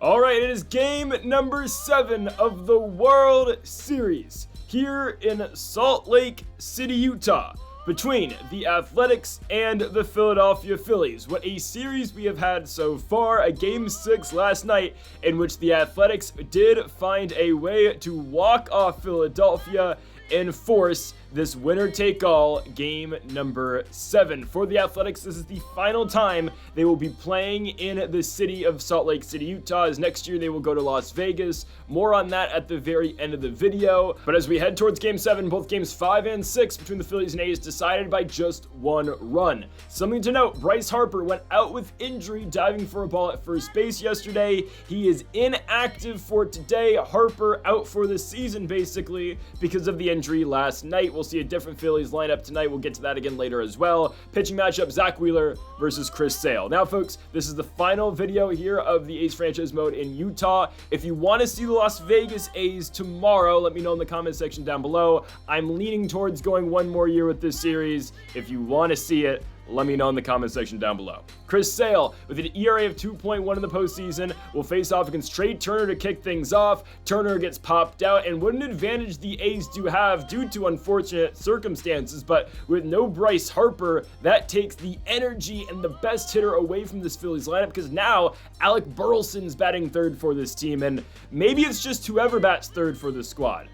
All right, it is game number 7 of the World Series here in Salt Lake City, Utah, between the Athletics and the Philadelphia Phillies. What a series we have had so far, a game 6 last night in which the Athletics did find a way to walk off Philadelphia and force this winner-take-all game number 7. For the Athletics, this is the final time they will be playing in the city of Salt Lake City, Utah, as next year they will go to Las Vegas. More on that at the very end of the video. But as we head towards game 7, both games 5 and 6 between the Phillies and A's decided by just 1 run. Something to note, Bryce Harper went out with injury diving for a ball at first base yesterday. He is inactive for today. Harper out for the season, basically, because of the injury last night. We'll see a different Phillies lineup tonight. We'll get to that again later as well. Pitching matchup, Zack Wheeler versus Chris Sale. Now, folks, this is the final video here of the A's franchise mode in Utah. If you want to see the Las Vegas A's tomorrow, let me know in the comment section down below. I'm leaning towards going one more year with this series. If you want to see it, let me know in the comment section down below. Chris Sale, with an ERA of 2.1 in the postseason, will face off against Trey Turner to kick things off. Turner gets popped out, and what an advantage the A's do have due to unfortunate circumstances, but with no Bryce Harper, that takes the energy and the best hitter away from this Phillies lineup, because now Alec Burleson's batting third for this team, and maybe it's just whoever bats third for the squad.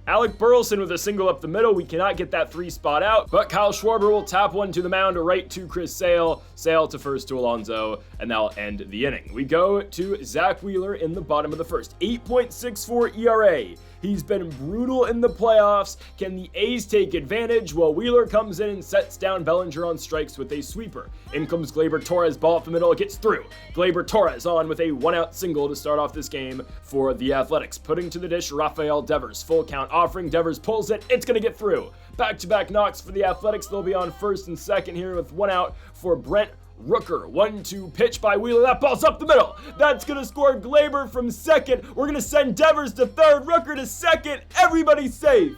Alec Burleson with a single up the middle. We cannot get that 3 spot out, but Kyle Schwarber will tap one to the mound right to Chris Sale. Sale to first to Alonso, and that'll end the inning. We go to Zack Wheeler in the bottom of the first. 8.64 ERA. He's been brutal in the playoffs. Can the A's take advantage? Well, Wheeler comes in and sets down Bellinger on strikes with a sweeper. In comes Gleyber Torres, ball up the middle, it gets through. Gleyber Torres on with a 1-out single to start off this game for the Athletics. Putting to the dish, Rafael Devers. Full count offering, Devers pulls it, it's gonna get through. Back-to-back knocks for the Athletics. They'll be on first and second here with 1 out for Brent Rooker. 1-2 pitch by Wheeler. That ball's up the middle. That's going to score Gleyber from second. We're going to send Devers to third. Rooker to second. Everybody's safe.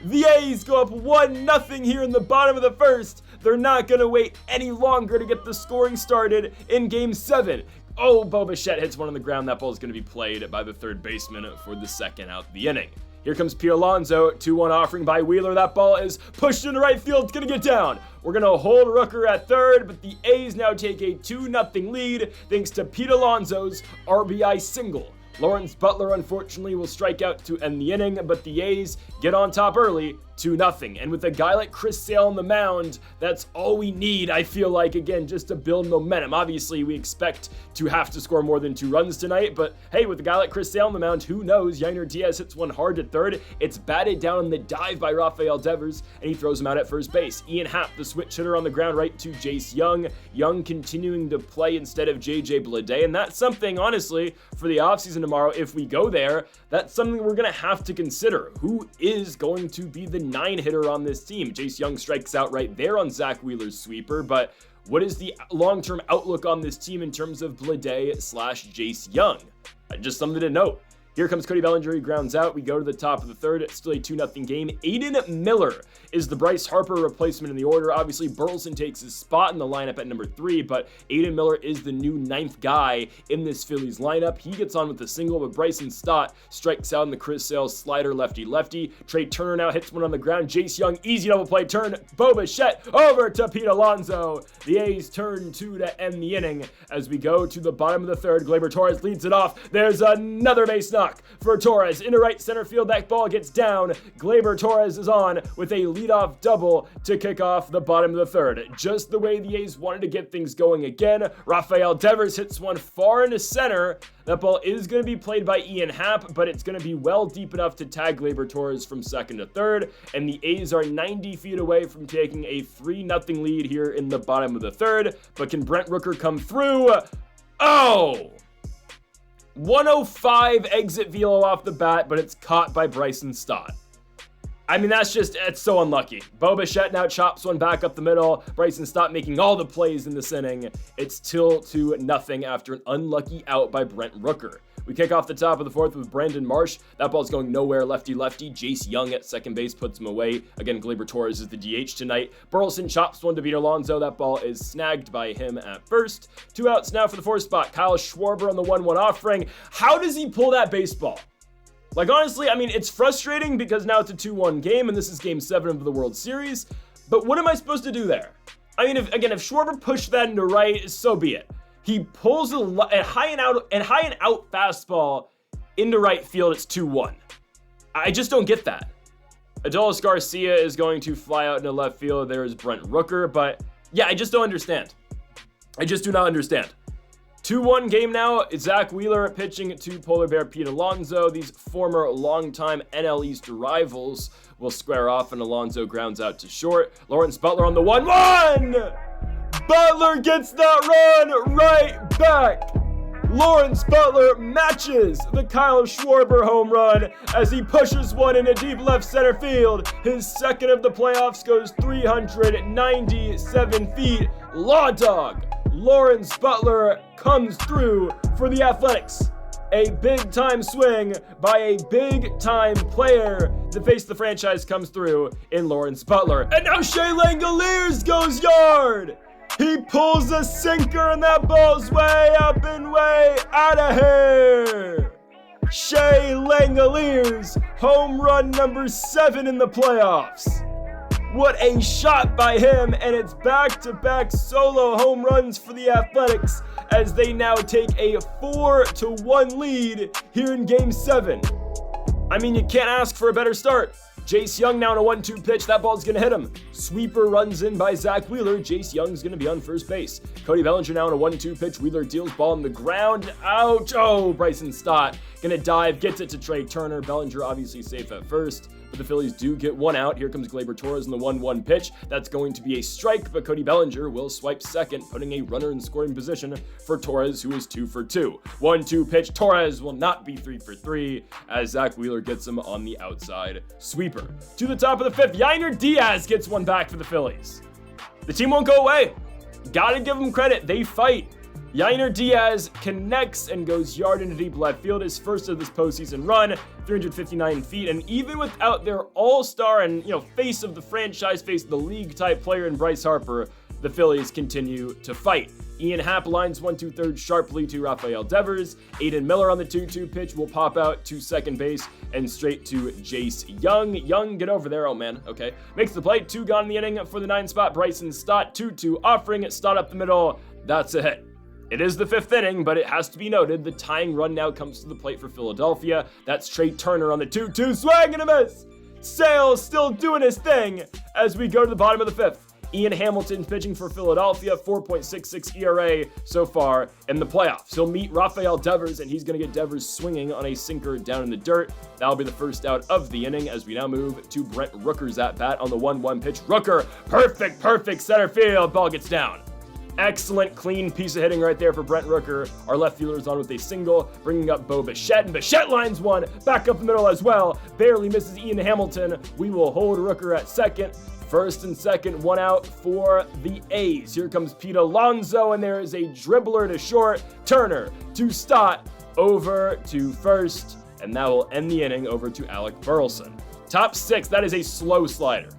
The A's go up 1-0 here in the bottom of the first. They're not going to wait any longer to get the scoring started in game 7. Oh, Bo Bichette hits one on the ground. That ball is going to be played by the third baseman for the second out of the inning. Here comes Pete Alonso, 2-1 offering by Wheeler. That ball is pushed into right field. It's going to get down. We're going to hold Rooker at third, but the A's now take a 2-0 lead thanks to Pete Alonso's RBI single. Lawrence Butler, unfortunately, will strike out to end the inning, but the A's get on top early, 2-0. And with a guy like Chris Sale on the mound, that's all we need, I feel like, again, just to build momentum. Obviously, we expect to have to score more than 2 runs tonight, but hey, with a guy like Chris Sale on the mound, who knows? Yainer Diaz hits one hard to third. It's batted down on the dive by Rafael Devers, and he throws him out at first base. Ian Happ, the switch hitter on the ground right to Jace Young. Young continuing to play instead of JJ Bleday, and that's something, honestly, for the offseason tomorrow, if we go there, that's something we're going to have to consider. Who is going to be the 9 hitter on this team? Jace Young strikes out right there on Zack Wheeler's sweeper, but what is the long-term outlook on this team in terms of Bleday/Jace Young? Just something to note. Here comes Cody Bellinger, he grounds out. We go to the top of the third. It's still a 2-0 game. Aiden Miller is the Bryce Harper replacement in the order. Obviously, Burleson takes his spot in the lineup at number 3, but Aiden Miller is the new 9th guy in this Phillies lineup. He gets on with the single, but Bryson Stott strikes out in the Chris Sale slider lefty-lefty. Trey Turner now hits one on the ground. Jace Young, easy double play turn. Bo Bichette over to Pete Alonso. The A's turn 2 to end the inning as we go to the bottom of the third. Gleyber Torres leads it off. There's another base knock for Torres into right center field. That ball gets down. Gleyber Torres is on with a leadoff double to kick off the bottom of the third. Just the way the A's wanted to get things going again. Rafael Devers hits one far into center. That ball is going to be played by Ian Happ, but it's going to be well deep enough to tag Gleyber Torres from second to third, and the A's are 90 feet away from taking a 3-0 lead here in the bottom of the third. But can Brent Rooker come through? Oh! 105 exit velo off the bat, but it's caught by Bryson Stott. I mean, it's so unlucky. Bo Bichette now chops one back up the middle. Bryson Stott making all the plays in this inning. It's still 2-0 after an unlucky out by Brent Rooker. We kick off the top of the fourth with Brandon Marsh. That ball's going nowhere, lefty-lefty. Jace Young at second base puts him away. Again, Gleyber Torres is the DH tonight. Burleson chops one to Vito Alonso. That ball is snagged by him at first. 2 outs now for the fourth spot. Kyle Schwarber on the 1-1 offering. How does he pull that baseball? Like, honestly, I mean, it's frustrating because now it's a 2-1 game, and this is Game 7 of the World Series. But what am I supposed to do there? I mean, if Schwarber pushed that into right, so be it. He pulls a high and out fastball into right field. It's 2-1. I just don't get that. Adolis Garcia is going to fly out into left field. There is Brent Rooker, but yeah, I just don't understand. I just do not understand. 2-1 game now. Zach Wheeler pitching to Polar Bear Pete Alonso. These former longtime NL East rivals will square off, and Alonso grounds out to short. Lawrence Butler on the 1-1. Butler gets that run right back. Lawrence Butler matches the Kyle Schwarber home run as he pushes one into deep left center field. His second of the playoffs goes 397 feet. Law Dog Lawrence Butler comes through for the Athletics. A big-time swing by a big-time player to face the franchise comes through in Lawrence Butler. And now Shea Langoliers goes yard. He pulls a sinker and that ball's way up and way out of here. Shea Langoliers, home run number 7 in the playoffs. What a shot by him, and it's back-to-back solo home runs for the Athletics as they now take a 4-1 lead here in Game 7. I mean, you can't ask for a better start. Jace Young now on a 1-2 pitch. That ball's going to hit him. Sweeper runs in by Zach Wheeler. Jace Young's going to be on first base. Cody Bellinger now on a 1-2 pitch. Wheeler deals ball on the ground. Ouch. Oh, Bryson Stott going to dive. Gets it to Trey Turner. Bellinger obviously safe at first. But the Phillies do get one out. Here comes Gleyber Torres in the 1-1 pitch. That's going to be a strike, but Cody Bellinger will swipe second, putting a runner in scoring position for Torres, who is 2 for 2. 1-2 pitch. Torres will not be 3 for 3 as Zach Wheeler gets him on the outside sweeper. To the top of the fifth, Yainer Diaz gets one back for the Phillies. The team won't go away. Gotta give them credit. They fight. Yainer Diaz connects and goes yard into deep left field, his first of this postseason run, 359 feet, and even without their all-star and, face of the franchise, face of the league type player in Bryce Harper, the Phillies continue to fight. Ian Happ lines 1-2 sharply to Rafael Devers. Aiden Miller on the 2-2 pitch will pop out to second base and straight to Jace Young. Young, get over there. Oh, man. Okay. Makes the play. 2 gone in the inning for the 9 spot. Bryson Stott, 2-2 offering it. Stott up the middle. That's a hit. It is the 5th inning, but it has to be noted the tying run now comes to the plate for Philadelphia. That's Trey Turner on the 2-2. Swing and a miss. Sale still doing his thing as we go to the bottom of the 5th. Ian Hamilton pitching for Philadelphia, 4.66 ERA so far in the playoffs. He'll meet Rafael Devers, and he's going to get Devers swinging on a sinker down in the dirt. That'll be the first out of the inning as we now move to Brent Rooker's at bat on the 1-1 pitch. Rooker, perfect center field. Ball gets down. Excellent, clean piece of hitting right there for Brent Rooker. Our left fielder's on with a single, bringing up Bo Bichette, and Bichette lines one back up the middle as well. Barely misses Ian Hamilton. We will hold Rooker at second. First and second, 1 out for the A's. Here comes Pete Alonso, and there is a dribbler to short. Turner to Stott, over to first, and that will end the inning over to Alec Burleson. Top 6, that is a slow slider.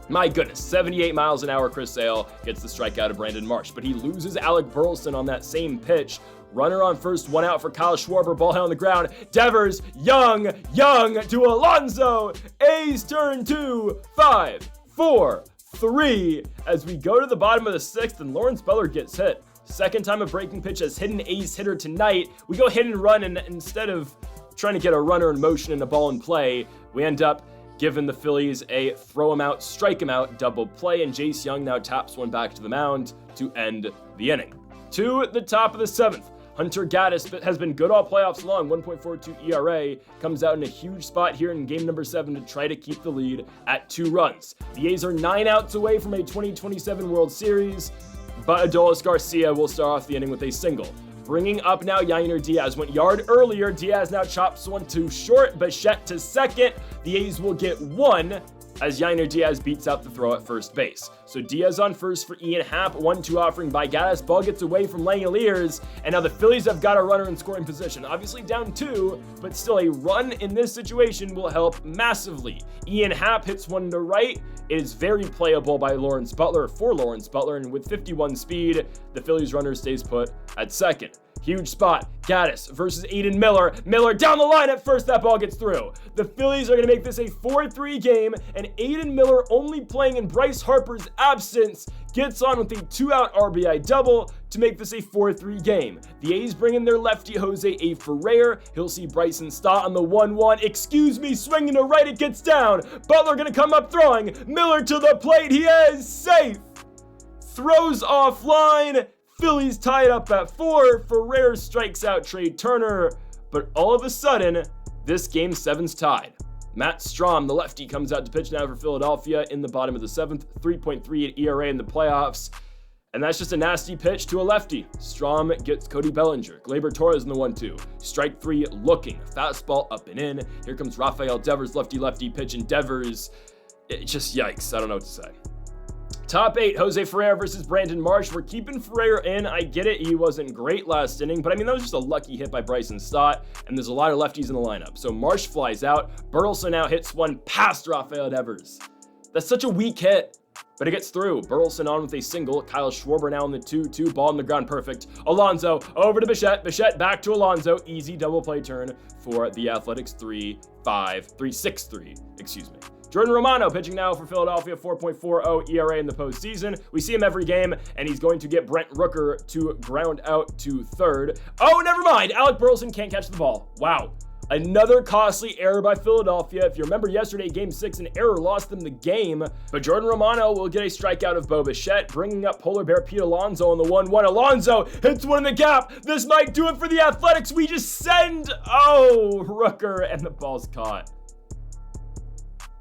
My goodness, 78 miles an hour. Chris Sale gets the strikeout of Brandon Marsh, but he loses Alec Burleson on that same pitch. Runner on first, 1 out for Kyle Schwarber, ball hit on the ground. Devers, Young to Alonso. A's turn 2, 5, 4, 3. As we go to the bottom of the 6th, and Lawrence Butler gets hit. Second time a breaking pitch has hit an A's hitter tonight. We go hit and run, and instead of trying to get a runner in motion and a ball in play, we end up giving the Phillies a throw him out, strike him out double play, and Jace Young now taps one back to the mound to end the inning. To the top of the 7th, Hunter Gaddis has been good all playoffs long, 1.42 ERA, comes out in a huge spot here in game number 7 to try to keep the lead at 2 runs. The A's are 9 outs away from a 2027 World Series, but Adolis Garcia will start off the inning with a single. Bringing up now Yainer Diaz. Went yard earlier. Diaz now chops one too short. Bichette to second. The A's will get one as Yainer Diaz beats out the throw at first base. So Diaz on first for Ian Happ, 1-2 offering by Gaddis. Ball gets away from Langoliers, and now the Phillies have got a runner in scoring position. Obviously down 2, but still a run in this situation will help massively. Ian Happ hits one to right. It is very playable by Lawrence Butler for Lawrence Butler, and with 51 speed, the Phillies runner stays put at second. Huge spot. Gaddis versus Aiden Miller. Miller down the line at first. That ball gets through. The Phillies are going to make this a 4-3 game, and Aiden Miller, only playing in Bryce Harper's absence, gets on with a 2-out RBI double to make this a 4-3 game. The A's bring in their lefty Jose A. Ferrer. He'll see Bryson Stott on the 1-1. Excuse me, swinging to right, it gets down. Butler going to come up throwing. Miller to the plate. He is safe. Throws offline. Phillies tie it up at 4. Ferrer strikes out Trey Turner, but all of a sudden, this game 7's tied. Matt Strom, the lefty, comes out to pitch now for Philadelphia in the bottom of the 7th, 3.38 ERA in the playoffs, and that's just a nasty pitch to a lefty. Strom gets Cody Bellinger. Gleyber Torres in the 1-2. Strike 3 looking. Fastball up and in. Here comes Rafael Devers, lefty pitch, and Devers, just yikes. I don't know what to say. Top 8, Jose Ferrer versus Brandon Marsh. We're keeping Ferrer in. I get it, he wasn't great last inning, but I mean, that was just a lucky hit by Bryson Stott, and there's a lot of lefties in the lineup. So Marsh flies out. Burleson now hits one past Rafael Devers. That's such a weak hit, but it gets through. Burleson on with a single. Kyle Schwarber now on the 2-2. Ball on the ground, perfect. Alonso over to Bichette. Bichette back to Alonso. Easy double play turn for the Athletics. 3-6-3, excuse me. Jordan Romano pitching now for Philadelphia, 4.40 ERA in the postseason. We see him every game, and he's going to get Brent Rooker to ground out to third. Oh, never mind. Alec Burleson can't catch the ball. Wow. Another costly error by Philadelphia. If you remember yesterday, Game 6, an error lost them the game. But Jordan Romano will get a strikeout of Bo Bichette, bringing up Polar Bear Pete Alonso on the 1-1. Alonso hits one in the gap. This might do it for the Athletics. We just send, Rooker, and the ball's caught.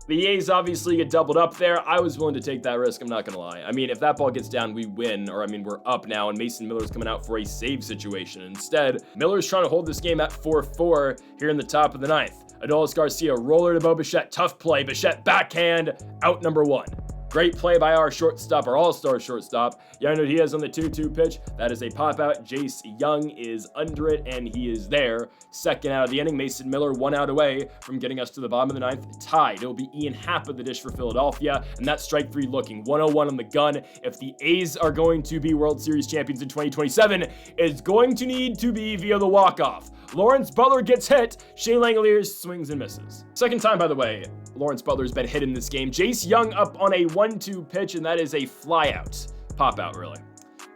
The A's obviously get doubled up there. I was willing to take that risk, I'm not going to lie. I mean, if that ball gets down, we win. Or, I mean, we're up now, and Mason Miller's coming out for a save situation. Instead, Miller's trying to hold this game at 4-4 here in the top of the 9th. Adolis Garcia, roller to Bo Bichette. Tough play. Bichette backhand, out number 1. Great play by our shortstop, our all-star shortstop. Yainer Diaz on the 2-2 pitch. That is a pop-out. Jace Young is under it, and he is there. Second out of the inning. Mason Miller 1 out away from getting us to the bottom of the 9th. Tied. It'll be Ian Happ at the dish for Philadelphia, and that's strike 3 looking. 101 on the gun. If the A's are going to be World Series champions in 2027, it's going to need to be via the walk-off. Lawrence Butler gets hit. Shea Langoliers swings and misses. Second time, by the way, Lawrence Butler's been hit in this game. Jace Young up on a 1-2 pitch, and that is a flyout. Pop-out, really.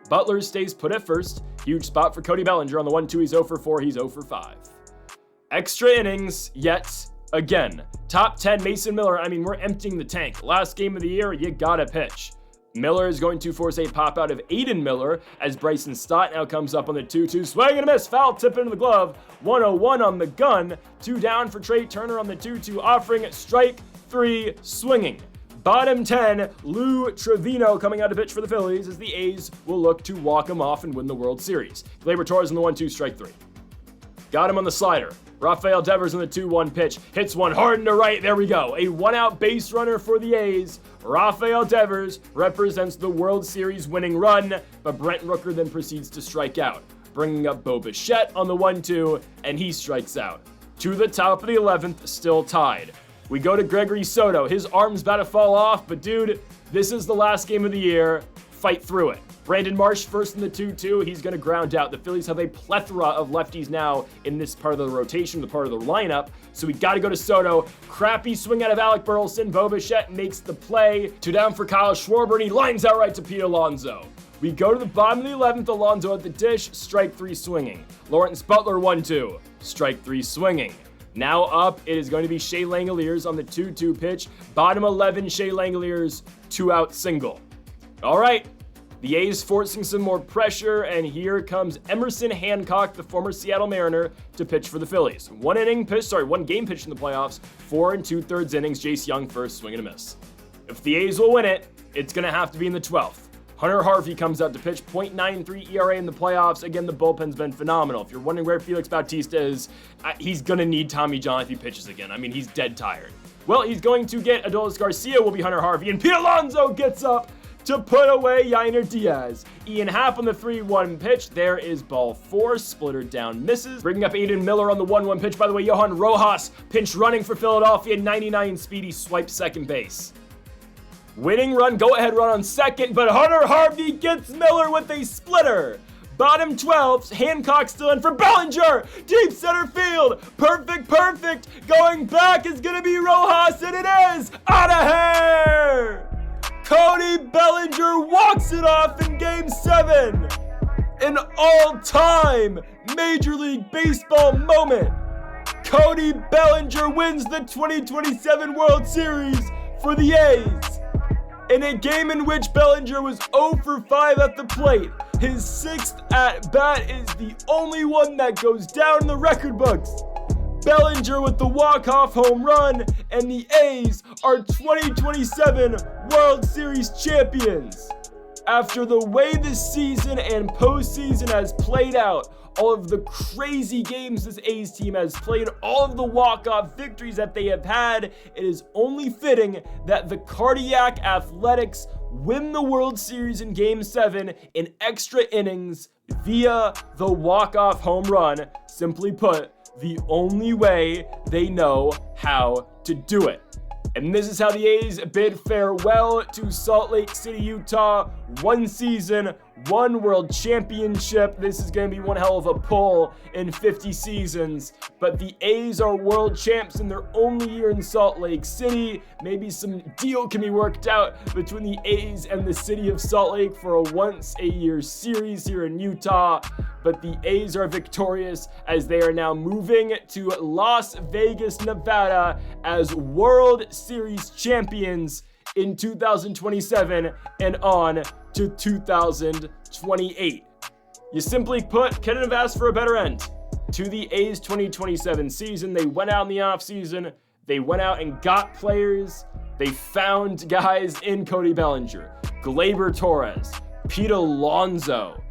Butler stays put at first. Huge spot for Cody Bellinger on the 1-2. He's 0-4. He's 0-5. Extra innings yet again. Top 10, Mason Miller. I mean, we're emptying the tank. Last game of the year, you gotta pitch. Miller is going to force a pop-out of Aiden Miller as Bryson Stott now comes up on the 2-2. Swing and a miss. Foul tip into the glove. 101 on the gun. 2 down for Trey Turner on the 2-2, offering strike 3 swinging. Bottom 10, Lou Trevino coming out to pitch for the Phillies as the A's will look to walk him off and win the World Series. Gleyber Torres on the 1-2, strike 3. Got him on the slider. Rafael Devers on the 2-1 pitch. Hits one hard into right. There we go. A 1-out base runner for the A's. Rafael Devers represents the World Series winning run, but Brent Rooker then proceeds to strike out, bringing up Bo Bichette on the 1-2, and he strikes out. To the top of the 11th, still tied. We go to Gregory Soto. His arm's about to fall off, but dude, this is the last game of the year. Fight through it. Brandon Marsh first in the 2-2. He's going to ground out. The Phillies have a plethora of lefties now in this part of the rotation, the part of the lineup. So we got to go to Soto. Crappy swing out of Alec Burleson. Bo Bichette makes the play. 2 down for Kyle Schwarber, and he lines out right to Pete Alonso. We go to the bottom of the 11th. Alonso at the dish. Strike 3 swinging. Lawrence Butler 1-2. Strike 3 swinging. Now up, it is going to be Shea Langoliers on the 2-2 pitch. Bottom 11, Shea Langoliers, 2-out single. All right. The A's forcing some more pressure, and here comes Emerson Hancock, the former Seattle Mariner, to pitch for the Phillies. One game pitch in the playoffs, 4 2/3 innings. Jace Young first, swing and a miss. If the A's will win it, it's going to have to be in the 12th. Hunter Harvey comes out to pitch, .93 ERA in the playoffs. Again, the bullpen's been phenomenal. If you're wondering where Felix Bautista is, he's going to need Tommy John if he pitches again. I mean, he's dead tired. Well, he's going to get Adolis Garcia will be Hunter Harvey, and Pete Alonso gets up to put away Yainer Diaz. Ian Happ on the 3-1 pitch. There is ball 4. Splitter down, misses. Bringing up Aiden Miller on the 1-1 pitch. By the way, Johan Rojas pinch running for Philadelphia. 99 speed. He swipes second base. Winning run, go-ahead run on second, but Hunter Harvey gets Miller with a splitter. Bottom 12, Hancock still in for Bellinger. Deep center field. Perfect. Going back is going to be Rojas, and it is out of here. Cody Bellinger walks it off in Game 7. An all-time Major League Baseball moment. Cody Bellinger wins the 2027 World Series for the A's. In a game in which Bellinger was 0 for 5 at the plate, his 6th at-bat is the only one that goes down in the record books. Bellinger with the walk-off home run, and the A's are 2027 World Series champions. After the way this season and postseason has played out, all of the crazy games this A's team has played, all of the walk-off victories that they have had, it is only fitting that the Cardiac Athletics win the World Series in Game 7 in extra innings via the walk-off home run. Simply put, the only way they know how to do it. And this is how the A's bid farewell to Salt Lake City, Utah. 1 season, 1 world championship. This is going to be one hell of a pull in 50 seasons. But the A's are world champs in their only year in Salt Lake City. Maybe some deal can be worked out between the A's and the city of Salt Lake for a once-a-year series here in Utah. But the A's are victorious as they are now moving to Las Vegas, Nevada as World Series champions in 2027 and on to 2028. You simply put, couldn't have asked for a better end to the A's 2027 season. They went out in the offseason. They went out and got players. They found guys in Cody Bellinger, Gleyber Torres, Pete Alonso.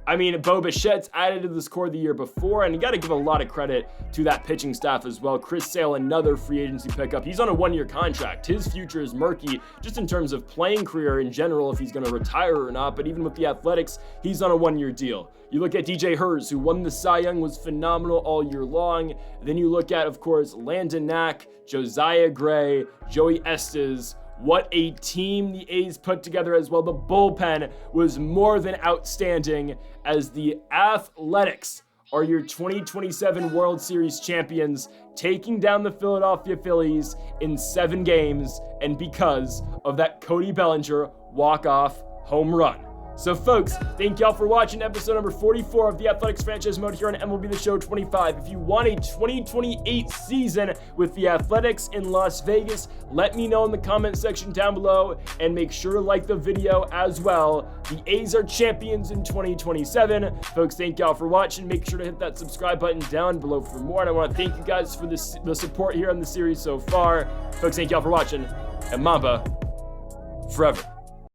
I mean, Bo Bichette's added to this core the year before, and you got to give a lot of credit to that pitching staff as well. Chris Sale, another free agency pickup. He's on a 1-year contract. His future is murky just in terms of playing career in general, if he's going to retire or not. But even with the Athletics, he's on a 1-year deal. You look at DJ Hurts, who won the Cy Young, was phenomenal all year long. Then you look at, of course, Landon Knack, Josiah Gray, Joey Estes. What a team the A's put together as well. The bullpen was more than outstanding as the Athletics are your 2027 World Series champions, taking down the Philadelphia Phillies in 7 games, and because of that Cody Bellinger walk-off home run. So folks, thank y'all for watching episode number 44 of the Athletics Franchise Mode here on MLB The Show 25. If you want a 2028 season with the Athletics in Las Vegas, let me know in the comment section down below, and make sure to like the video as well. The A's are champions in 2027. Folks, thank y'all for watching. Make sure to hit that subscribe button down below for more, and I want to thank you guys for the support here on the series so far. Folks, thank y'all for watching, and Mamba forever.